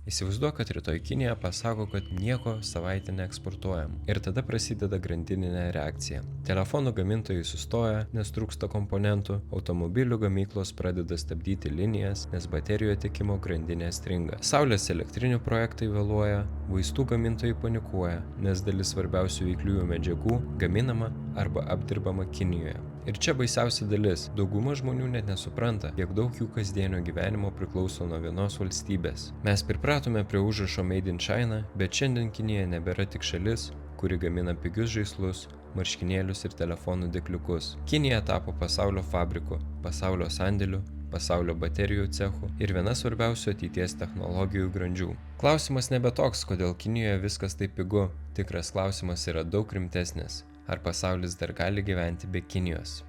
Įsivaizduok, kad rytoj Kinija pasako, kad nieko savaitę neeksportuojam. Ir tada prasideda grandininė reakcija. Telefonų gamintojai sustoja, nes trūksta komponentų, automobilių gamyklos pradeda stabdyti linijas, nes baterijų tiekimo grandinė stringa. Saulės elektrinių projektai vėluoja, vaistų gamintojai panikuoja, nes dalis svarbiausių veikliųjų medžiagų gaminama arba apdirbama Kinijoje. Ir čia baisiausia dalis – dauguma žmonių net nesupranta, kiek daug jų kasdienio gyvenimo priklauso nuo vienos valstybės. Mes pripratome prie užrašo Made in China, bet šiandien Kinija nebėra tik šalis, kuri gamina pigius žaislus, marškinėlius ir telefonų dėkliukus. Kinija tapo pasaulio fabriku, pasaulio sandėliu, pasaulio baterijų cechų ir viena svarbiausių ateities technologijų grandžių. Klausimas nebe toks, kodėl Kinijoje viskas taip pigu, tikras klausimas yra daug rimtesnis. Ar pasaulis dar gali gyventi be Kinijos?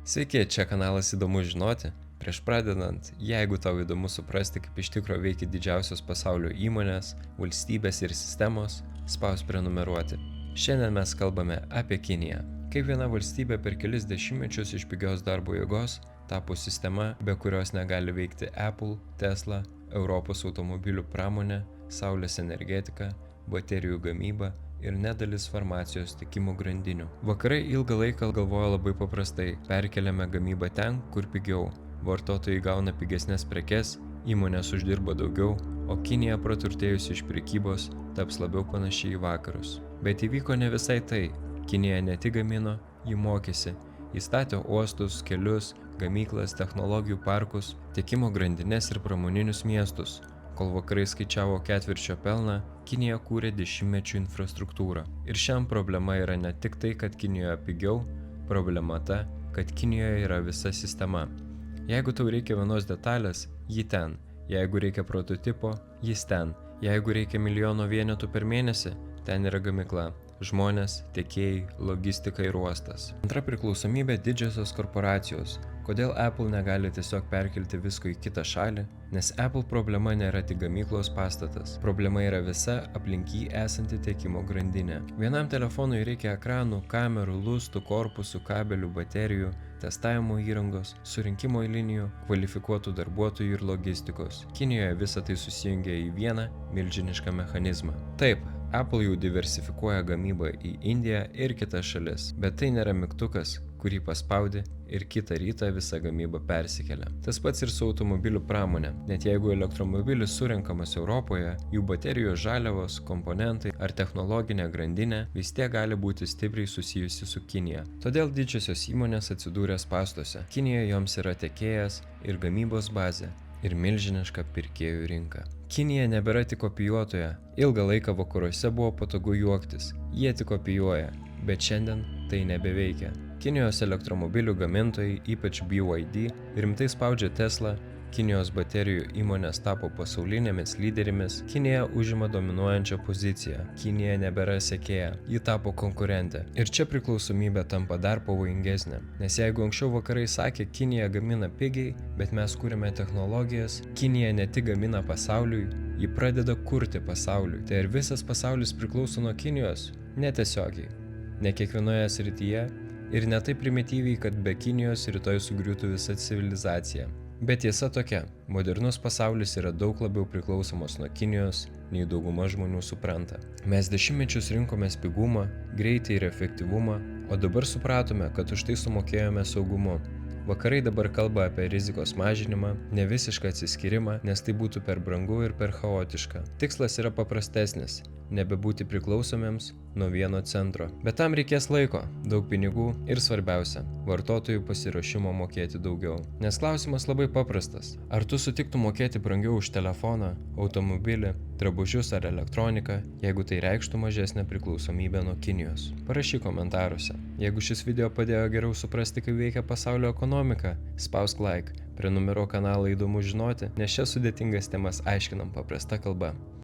Sveiki, čia kanalas Įdomu žinoti. Prieš pradedant, jeigu tau įdomu suprasti, kaip iš tikro veikia didžiausios pasaulio įmonės, valstybės ir sistemos, spausk prenumeruoti. Šiandien mes kalbame apie Kiniją. Kaip viena valstybė per kelis dešimtmečius iš pigios darbo jėgos tapo sistema, be kurios negali veikti Apple, Tesla, Europos automobilių pramonė, saulės energetika, baterijų gamyba ir nedalis farmacijos tiekimo grandinių. Vakarai ilgą laiką galvojo labai paprastai – perkeliame gamybą ten, kur pigiau. Vartotojai gauna pigesnės prekes, įmonės uždirba daugiau, o Kinija praturtėjusi iš prekybos taps labiau panaši į vakarus. Bet įvyko ne visai tai. Kinija ne tik gamino, ji mokėsi. Įstatė uostus, kelius, gamyklas, technologijų parkus, tiekimo grandines ir pramoninius miestus. Kol vakarai skaičiavo ketvirčio pelną, Kinija kūrė dešimtmečių infrastruktūrą. Ir šiam problema yra ne tik tai, kad Kinijoje pigiau, problema ta, kad Kinijoje yra visa sistema. Jeigu tau reikia vienos detalės, ji ten. Jeigu reikia prototipo, jis ten. Jeigu reikia milijono vienetų per mėnesį, ten yra gamykla. Žmonės, tiekėjai, logistika ir uostas. Antra priklausomybė – didžiosios korporacijos. Kodėl Apple negali tiesiog perkelti visko į kitą šalį? Nes Apple problema nėra tik gamyklos pastatas. Problema yra visa aplink jį esanti tiekimo grandinė. Vienam telefonui reikia ekranų, kamerų, lustų, korpusų, kabelių, baterijų, testavimo įrangos, surinkimo linijų, kvalifikuotų darbuotojų ir logistikos. Kinijoje visa tai susijungia į vieną milžinišką mechanizmą. Taip, Apple jau diversifikuoja gamybą į Indiją ir kitas šalis, bet tai nėra mygtukas, kurį paspaudi ir kitą rytą visa gamyba persikelia. Tas pats ir su automobilių pramonė. Net jeigu elektromobilis surenkamas Europoje, jų baterijos žaliavos, komponentai ar technologinė grandinė vis tiek gali būti stipriai susijusi su Kinija. Todėl didžiosios įmonės atsidūrė spąstuose. Kinija joms yra tiekėjas ir gamybos bazė ir milžiniška pirkėjų rinka. Kinija nebėra tik kopijuotoja. Ilgą laiką vakaruose buvo patogu juoktis. Jie tik kopijuoja, bet šiandien tai nebeveikia. Kinijos elektromobilių gamintojai, ypač BYD, rimtai spaudžia Tesla. Kinijos baterijų įmonės tapo pasaulinėmis lyderėmis. Kinija užima dominuojančią poziciją. Kinija nebėra sekėja, ji tapo konkurentė. Ir čia priklausomybė tampa dar pavojingesnė. Nes jeigu anksčiau vakarai sakė, Kinija gamina pigiai, bet mes kūrėme technologijas, Kinija ne tik gamina pasauliui, ji pradeda kurti pasauliui. Tai ir visas pasaulis priklauso nuo Kinijos? Netiesiogiai. Ne kiekvienoje srityje ir ne taip primityviai, kad be Kinijos rytoj sugriūtų visa civilizacija. Bet tiesa tokia, modernus pasaulis yra daug labiau priklausomas nuo Kinijos, nei dauguma žmonių supranta. Mes dešimtmečius rinkomės pigumą, greitį ir efektyvumą, o dabar supratome, kad už tai sumokėjome saugumu. Vakarai dabar kalba apie rizikos mažinimą, ne visišką atsiskyrimą, nes tai būtų per brangu ir per chaotiška. Tikslas yra paprastesnis – nebebūti priklausomiems nuo vieno centro. Bet tam reikės laiko, daug pinigų ir svarbiausia – vartotojų pasiruošimo mokėti daugiau. Nes klausimas labai paprastas. Ar tu sutiktum mokėti brangiau už telefoną, automobilį, drabužius ar elektroniką, jeigu tai reikštų mažesnę priklausomybę nuo Kinijos? Parašyk komentaruose. Jeigu šis video padėjo geriau suprasti, kaip veikia pasaulio ekonomika, spausk like, prenumeruok kanalą Įdomu žinoti, nes šias sudėtingas temas aiškinam paprasta kalba.